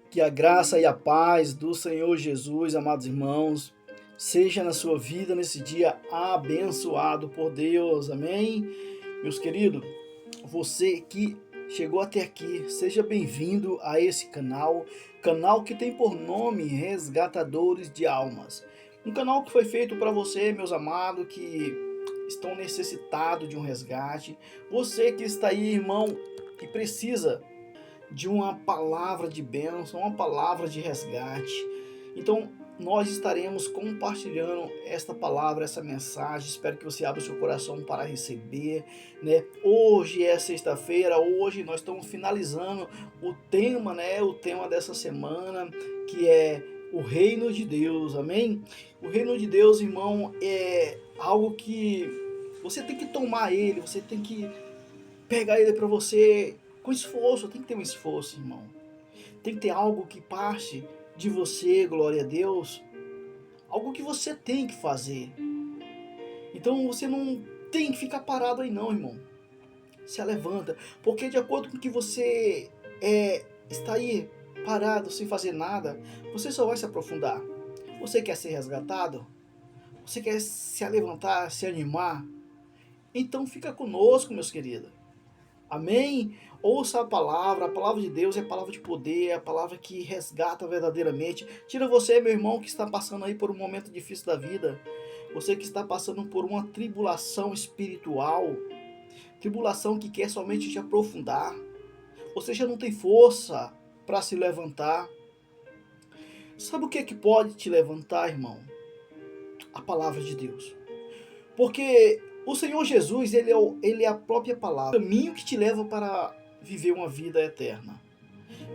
Que a graça e a paz do Senhor Jesus, amados irmãos, seja na sua vida nesse dia abençoado por Deus, amém? Meus queridos, você que chegou até aqui, seja bem-vindo a esse canal que tem por nome Resgatadores de Almas. Um canal que foi feito para você, meus amados, que estão necessitados de um resgate. Você que está aí, irmão, que precisa de uma palavra de bênção, uma palavra de resgate. Então, nós estaremos compartilhando esta palavra, essa mensagem. Espero que você abra o seu coração para receber, né? Hoje é sexta-feira, hoje nós estamos finalizando o tema, né? O tema dessa semana, que é o reino de Deus, amém? O reino de Deus, irmão, é algo que você tem que tomar ele, você tem que pegar ele para você com esforço, tem que ter um esforço, irmão. Tem que ter algo que parte de você, glória a Deus, algo que você tem que fazer. Então você não tem que ficar parado aí não, irmão. Se levanta, porque de acordo com que você está aí parado sem fazer nada, você só vai se aprofundar. Você quer ser resgatado? Você quer se levantar, se animar? Então fica conosco, meus queridos. Amém? Ouça a palavra de Deus é a palavra de poder, é a palavra que resgata verdadeiramente. Tira você, meu irmão, que está passando aí por um momento difícil da vida. Você que está passando por uma tribulação espiritual, tribulação que quer somente te aprofundar. Você já não tem força para se levantar. Sabe o que é que pode te levantar, irmão? A palavra de Deus. Porque o Senhor Jesus, ele é a própria palavra, o caminho que te leva para viver uma vida eterna.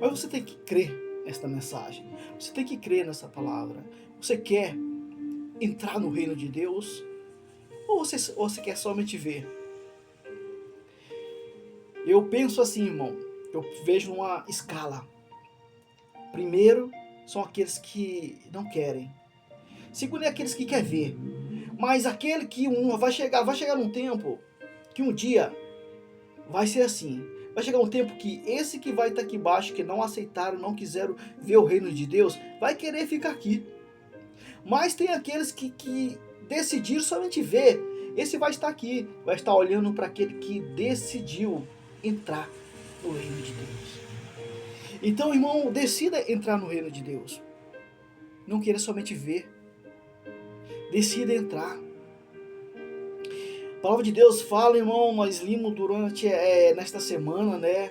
Mas você tem que crer nesta mensagem, você tem que crer nessa palavra. Você quer entrar no reino de Deus? Ou você quer somente ver? Eu penso assim, irmão, eu vejo uma escala. Primeiro, são aqueles que não querem. Segundo, é aqueles que querem ver. Mas aquele que vai chegar num tempo que um dia vai ser assim. Vai chegar um tempo que esse que vai estar aqui embaixo, que não aceitaram, não quiseram ver o reino de Deus, vai querer ficar aqui. Mas tem aqueles que decidiram somente ver. Esse vai estar aqui, vai estar olhando para aquele que decidiu entrar no reino de Deus. Então, irmão, decida entrar no reino de Deus. Não queira somente ver. Decida entrar. A palavra de Deus fala, irmão, nós limos durante nesta semana, né?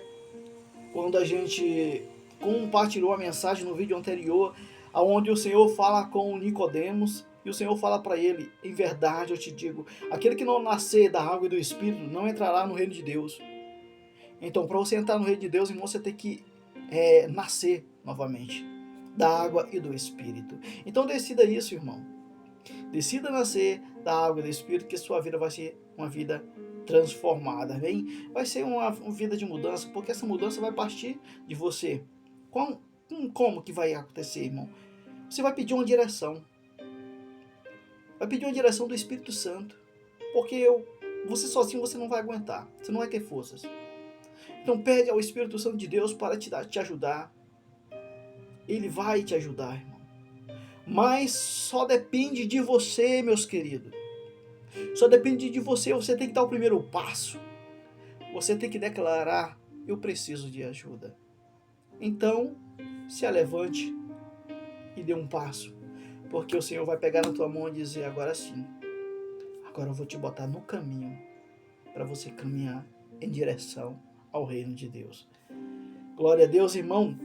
Quando a gente compartilhou a mensagem no vídeo anterior, aonde o Senhor fala com Nicodemos, e o Senhor fala para ele: em verdade eu te digo, aquele que não nascer da água e do Espírito não entrará no reino de Deus. Então, para você entrar no reino de Deus, irmão, você tem que nascer novamente da água e do Espírito. Então decida isso, irmão. Decida nascer da água e do Espírito, que sua vida vai ser uma vida transformada, amém? Vai ser uma vida de mudança, porque essa mudança vai partir de você. Como que vai acontecer, irmão? Você vai pedir uma direção. Vai pedir uma direção do Espírito Santo. Porque você sozinho você não vai aguentar. Você não vai ter forças. Então pede ao Espírito Santo de Deus para te ajudar. Ele vai te ajudar, irmão. Mas só depende de você, meus queridos. Só depende de você. Você tem que dar o primeiro passo. Você tem que declarar: eu preciso de ajuda. Então, se levante e dê um passo. Porque o Senhor vai pegar na tua mão e dizer: agora sim. Agora eu vou te botar no caminho para você caminhar em direção ao reino de Deus. Glória a Deus, irmão.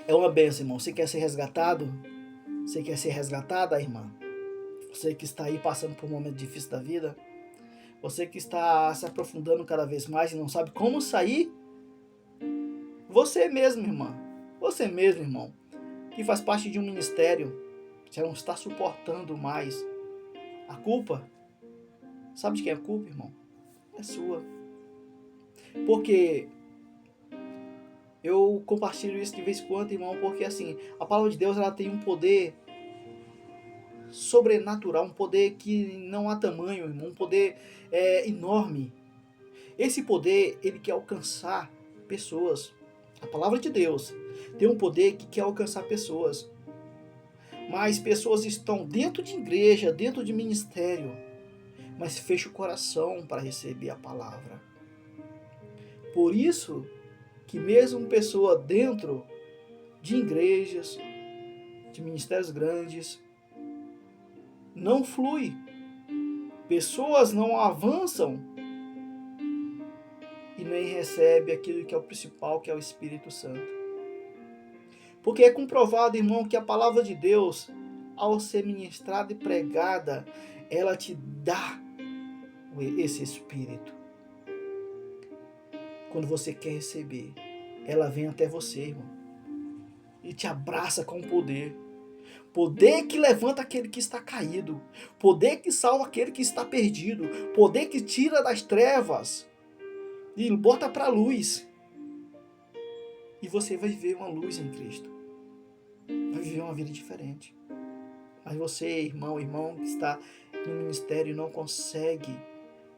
É uma bênção, irmão. Você quer ser resgatado? Você quer ser resgatada, irmã? Você que está aí passando por um momento difícil da vida? Você que está se aprofundando cada vez mais e não sabe como sair? Você mesmo, irmã. Você mesmo, irmão, que faz parte de um ministério, já não está suportando mais a culpa. Sabe de quem é a culpa, irmão? É sua. Porque eu compartilho isso de vez em quando, irmão, porque assim, a palavra de Deus ela tem um poder sobrenatural, um poder que não há tamanho, irmão, um poder enorme. Esse poder, ele quer alcançar pessoas. A palavra de Deus tem um poder que quer alcançar pessoas. Mas pessoas estão dentro de igreja, dentro de ministério, mas fecha o coração para receber a palavra. Por isso que mesmo pessoa dentro de igrejas, de ministérios grandes, não flui. Pessoas não avançam e nem recebem aquilo que é o principal, que é o Espírito Santo. Porque é comprovado, irmão, que a palavra de Deus, ao ser ministrada e pregada, ela te dá esse Espírito. Quando você quer receber, ela vem até você, irmão, e te abraça com poder. Poder que levanta aquele que está caído. Poder que salva aquele que está perdido. Poder que tira das trevas e bota para a luz. E você vai viver uma luz em Cristo. Vai viver uma vida diferente. Mas você, irmão que está no ministério e não consegue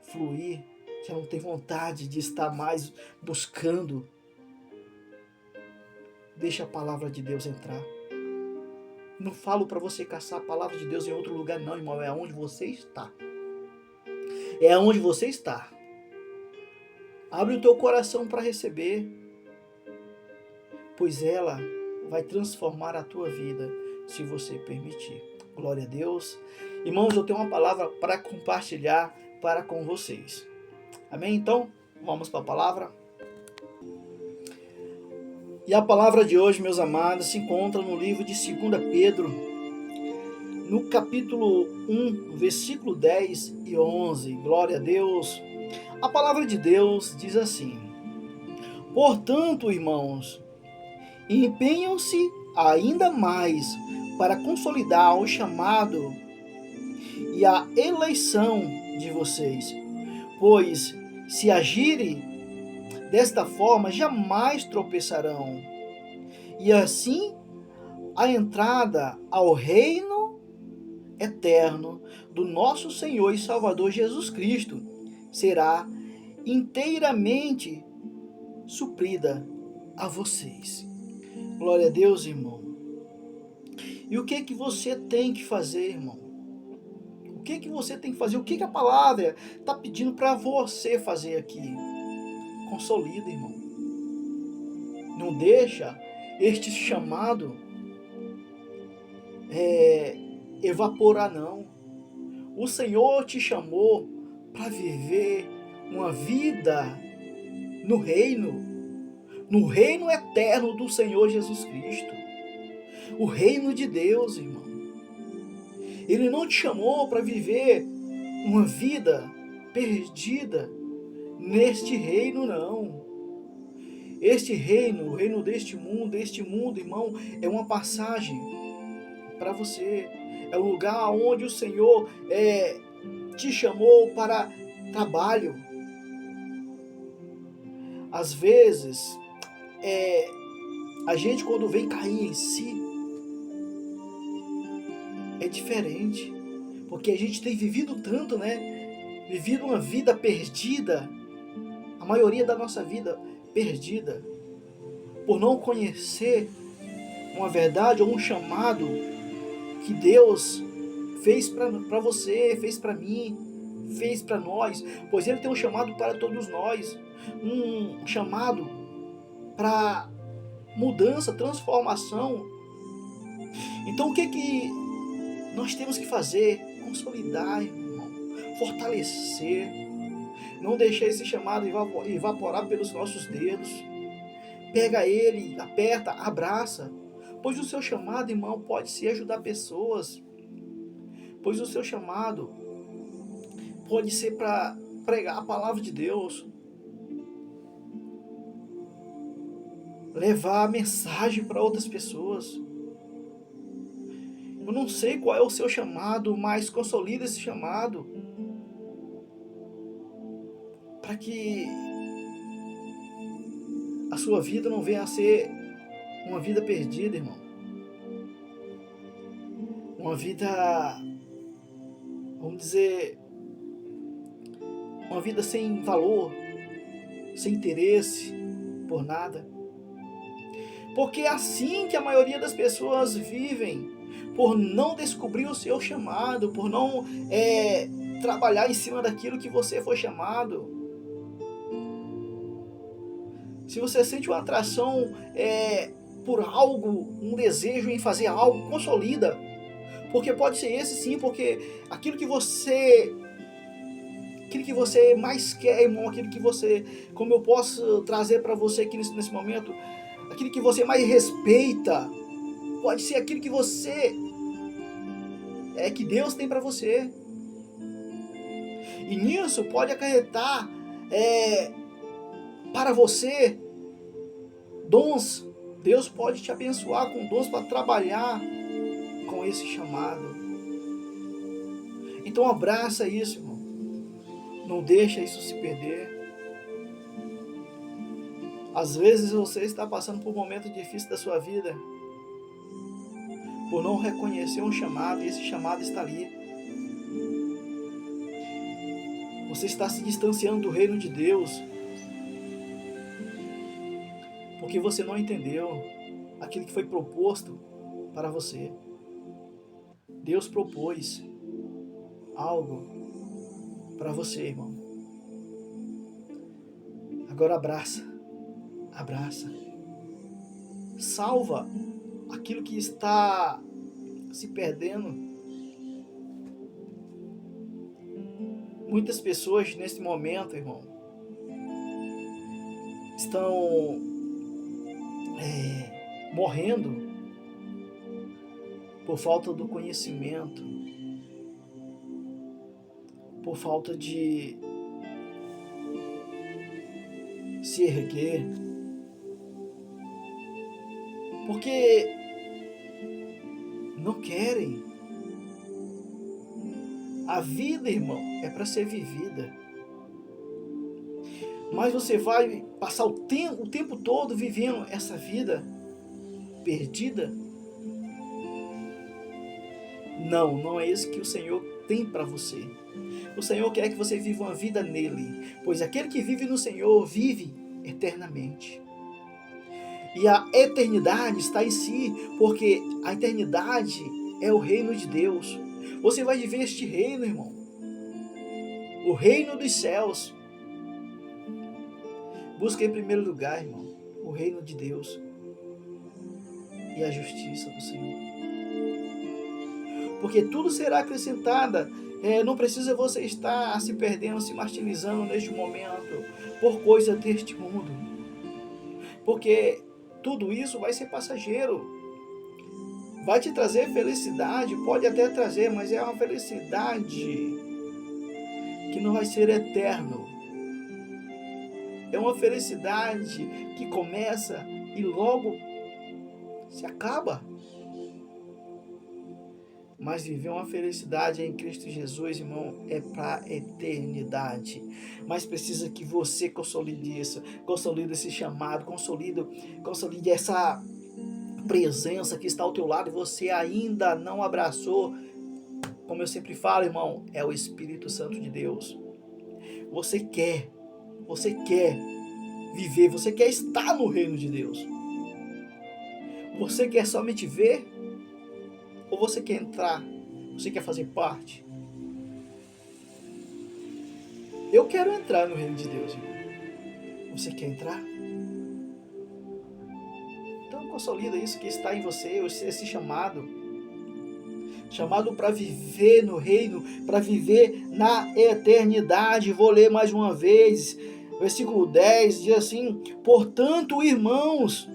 fluir, já não tem vontade de estar mais buscando, deixa a palavra de Deus entrar. Não falo para você caçar a palavra de Deus em outro lugar não, irmão. É onde você está. É onde você está. Abre o teu coração para receber, pois ela vai transformar a tua vida, se você permitir. Glória a Deus. Irmãos, eu tenho uma palavra para compartilhar para com vocês. Amém? Então, vamos para a palavra. E a palavra de hoje, meus amados, se encontra no livro de 2 Pedro, no capítulo 1, versículo 10 e 11. Glória a Deus. A palavra de Deus diz assim: portanto, irmãos, empenham-se ainda mais para consolidar o chamado e a eleição de vocês, pois se agirem desta forma, jamais tropeçarão. E assim, a entrada ao reino eterno do nosso Senhor e Salvador Jesus Cristo será inteiramente suprida a vocês. Glória a Deus, irmão. E o que você tem que fazer, irmão? O que você tem que fazer? O que a palavra está pedindo para você fazer aqui? Consolida, irmão. Não deixa este chamado evaporar, não. O Senhor te chamou para viver uma vida no reino eterno do Senhor Jesus Cristo. O reino de Deus, irmão. Ele não te chamou para viver uma vida perdida neste reino, não. Este reino, o reino deste mundo, irmão, é uma passagem para você. É um lugar onde o Senhor te chamou para trabalho. Às vezes, a gente quando vem cair em si, é diferente. Porque a gente tem vivido tanto, né? Vivido uma vida perdida. A maioria da nossa vida perdida. Por não conhecer uma verdade ou um chamado que Deus fez para você, fez para mim, fez para nós, pois Ele tem um chamado para todos nós, um chamado para mudança, transformação. Então o que nós temos que fazer? Consolidar, irmão, fortalecer, não deixar esse chamado evaporar pelos nossos dedos. Pega ele, aperta, abraça, pois o seu chamado, irmão, pode ser ajudar pessoas, pois o seu chamado pode ser para pregar a palavra de Deus, levar a mensagem para outras pessoas. Eu não sei qual é o seu chamado, mas consolida esse chamado, para que a sua vida não venha a ser uma vida perdida, irmão. Uma vida, vamos dizer, uma vida sem valor, sem interesse por nada. Porque é assim que a maioria das pessoas vivem, por não descobrir o seu chamado, por não trabalhar em cima daquilo que você foi chamado. Se você sente uma atração por algo, um desejo em fazer algo, consolida. Porque pode ser esse sim, porque aquilo que você mais quer, irmão, aquilo que você, como eu posso trazer para você aqui nesse momento, aquilo que você mais respeita, pode ser aquilo que que Deus tem para você. E nisso pode acarretar para você dons. Deus pode te abençoar com dons para trabalhar com esse chamado. Então abraça isso, irmão. Não deixa isso se perder. Às vezes você está passando por um momento difícil da sua vida, por não reconhecer um chamado, e esse chamado está ali. Você está se distanciando do reino de Deus, porque você não entendeu aquilo que foi proposto para você. Deus propôs algo para você, irmão. Agora abraça. Salva aquilo que está se perdendo. Muitas pessoas nesse momento, irmão, estão morrendo por falta do conhecimento, por falta de se erguer, porque não querem. A vida, irmão, é para ser vivida. Mas você vai passar o tempo todo vivendo essa vida perdida? Não é isso que o Senhor tem para você. O Senhor quer que você viva uma vida nele, pois aquele que vive no Senhor vive eternamente. E a eternidade está em si, porque a eternidade é o reino de Deus. Você vai viver este reino, irmão. O reino dos céus. Busca em primeiro lugar, irmão, o reino de Deus e a justiça do Senhor. Porque tudo será acrescentado. Não precisa você estar se perdendo, se martirizando neste momento por coisa deste mundo. Porque tudo isso vai ser passageiro. Vai te trazer felicidade, pode até trazer, mas é uma felicidade que não vai ser eterno. É uma felicidade que começa e logo se acaba. Mas viver uma felicidade em Cristo Jesus, irmão, é para a eternidade. Mas precisa que você consolide isso, consolide esse chamado, consolide essa presença que está ao teu lado e você ainda não abraçou. Como eu sempre falo, irmão, é o Espírito Santo de Deus. Você quer viver, você quer estar no reino de Deus. Você quer somente ver? Ou você quer entrar? Você quer fazer parte? Eu quero entrar no reino de Deus, irmão. Você quer entrar? Então consolida isso que está em você, esse chamado. Chamado para viver no reino, para viver na eternidade. Vou ler mais uma vez. Versículo 10 diz assim: portanto, irmãos,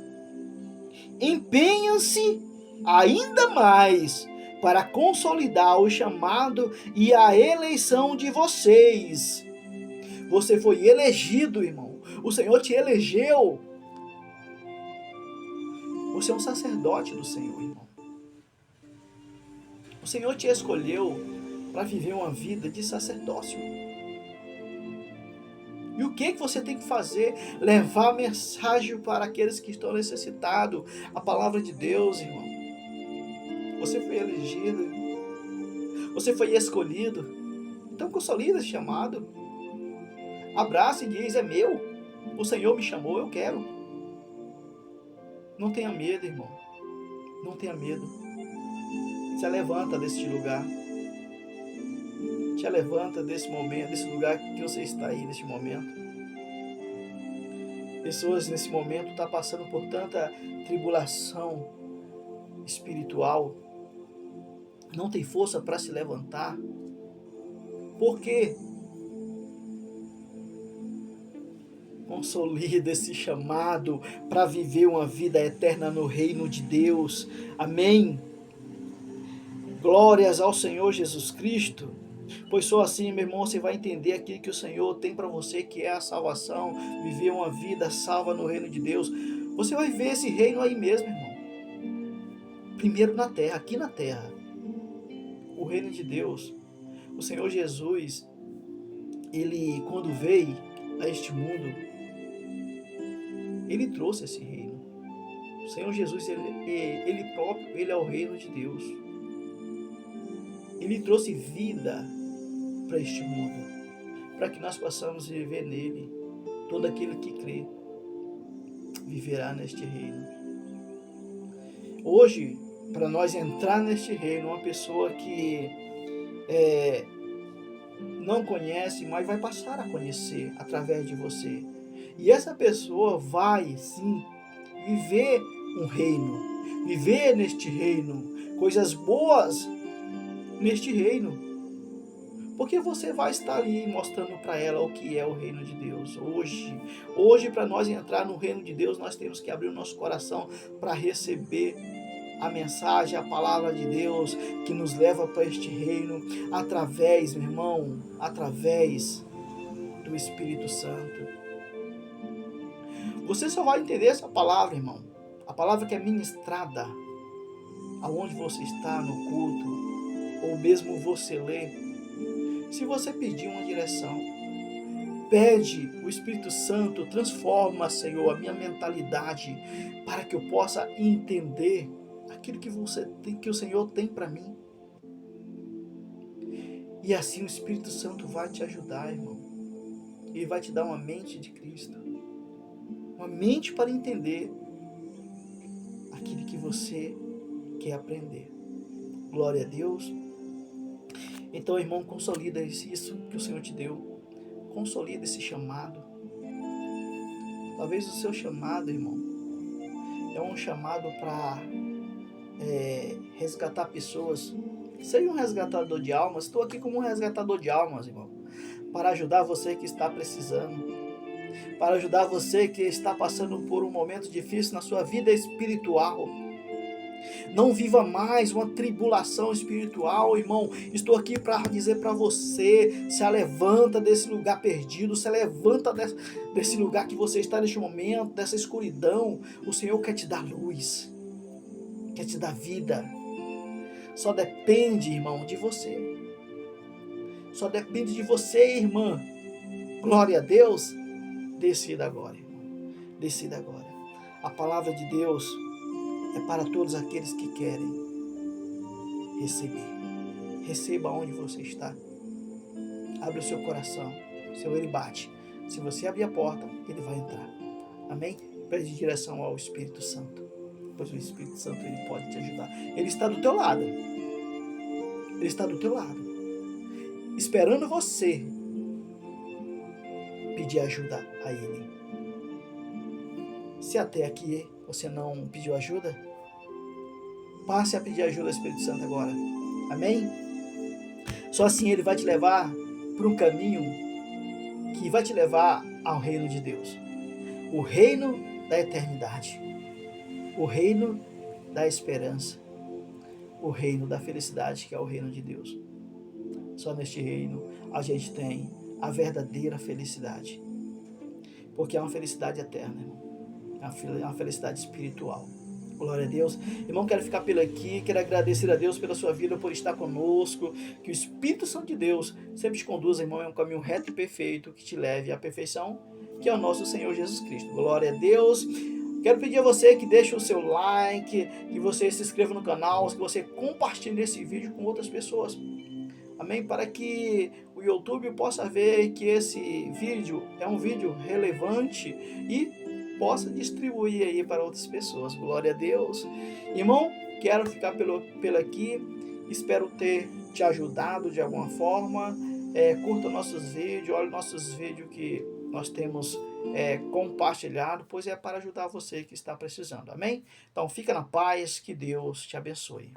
empenham-se ainda mais para consolidar o chamado e a eleição de vocês. Você foi elegido, irmão. O Senhor te elegeu. Você é um sacerdote do Senhor, irmão. O Senhor te escolheu para viver uma vida de sacerdócio. E o que você tem que fazer? Levar a mensagem para aqueles que estão necessitados. A palavra de Deus, irmão. Você foi elegido. Você foi escolhido. Então consolida esse chamado. Abraça e diz: é meu. O Senhor me chamou, eu quero. Não tenha medo, irmão. Não tenha medo. Se levanta deste lugar. Te levanta desse momento, desse lugar que você está aí neste momento. Pessoas nesse momento estão passando por tanta tribulação espiritual, não tem força para se levantar. Por quê? Consolida esse chamado para viver uma vida eterna no reino de Deus. Amém? Glórias ao Senhor Jesus Cristo. Pois só assim, meu irmão, você vai entender aquilo que o Senhor tem para você, que é a salvação, viver uma vida salva no reino de Deus. Você vai ver esse reino aí mesmo, irmão. Primeiro na terra, aqui na terra. O reino de Deus. O Senhor Jesus, ele quando veio a este mundo, ele trouxe esse reino. O Senhor Jesus, ele próprio, ele é o reino de Deus. Ele trouxe vida para este mundo, para que nós possamos viver nele. Todo aquele que crê viverá neste reino. Hoje, para nós entrar neste reino, uma pessoa que não conhece, mas vai passar a conhecer através de você. E essa pessoa vai, sim, viver um reino, viver neste reino, coisas boas neste reino. Porque você vai estar ali mostrando para ela o que é o reino de Deus. Hoje, para nós entrar no reino de Deus, nós temos que abrir o nosso coração para receber a mensagem, a palavra de Deus que nos leva para este reino através, meu irmão, através do Espírito Santo. Você só vai entender essa palavra, irmão, a palavra que é ministrada aonde você está no culto, ou mesmo você lê, se você pedir uma direção. Pede, o Espírito Santo transforma, Senhor, a minha mentalidade para que eu possa entender aquilo que você tem, que o Senhor tem para mim. E assim o Espírito Santo vai te ajudar, irmão. Ele vai te dar uma mente de Cristo, uma mente para entender aquilo que você quer aprender. Glória a Deus. Então, irmão, consolida isso que o Senhor te deu. Consolida esse chamado. Talvez o seu chamado, irmão, é um chamado para resgatar pessoas. Seja um resgatador de almas. Estou aqui como um resgatador de almas, irmão, para ajudar você que está precisando, para ajudar você que está passando por um momento difícil na sua vida espiritual. Não viva mais uma tribulação espiritual, irmão. Estou aqui para dizer para você, se levanta desse lugar perdido, se levanta desse lugar que você está neste momento, dessa escuridão. O Senhor quer te dar luz, quer te dar vida. Só depende, irmão, de você. Só depende de você, irmã. Glória a Deus. Decida agora, irmão. Decida agora. A palavra de Deus é para todos aqueles que querem receber. Receba onde você está. Abre o seu coração. Seu ele bate. Se você abrir a porta, ele vai entrar. Amém? Pede direção ao Espírito Santo. Pois o Espírito Santo ele pode te ajudar. Ele está do teu lado. Ele está do teu lado. Esperando você pedir ajuda a ele. Se até aqui você não pediu ajuda, passe a pedir ajuda ao Espírito Santo agora. Amém? Só assim ele vai te levar para um caminho que vai te levar ao reino de Deus. O reino da eternidade. O reino da esperança. O reino da felicidade, que é o reino de Deus. Só neste reino a gente tem a verdadeira felicidade. Porque é uma felicidade eterna, irmão. É uma felicidade espiritual. Glória a Deus. Irmão, quero ficar por aqui, quero agradecer a Deus pela sua vida, por estar conosco, que o Espírito Santo de Deus sempre te conduza, irmão, em um caminho reto e perfeito, que te leve à perfeição, que é o nosso Senhor Jesus Cristo. Glória a Deus. Quero pedir a você que deixe o seu like, que você se inscreva no canal, que você compartilhe esse vídeo com outras pessoas. Amém? Para que o YouTube possa ver que esse vídeo é um vídeo relevante e possa distribuir aí para outras pessoas. Glória a Deus. Irmão, quero ficar pelo aqui. Espero ter te ajudado de alguma forma. Curta nossos vídeos, olhe nossos vídeos que nós temos compartilhado, pois é para ajudar você que está precisando. Amém? Então fica na paz, que Deus te abençoe.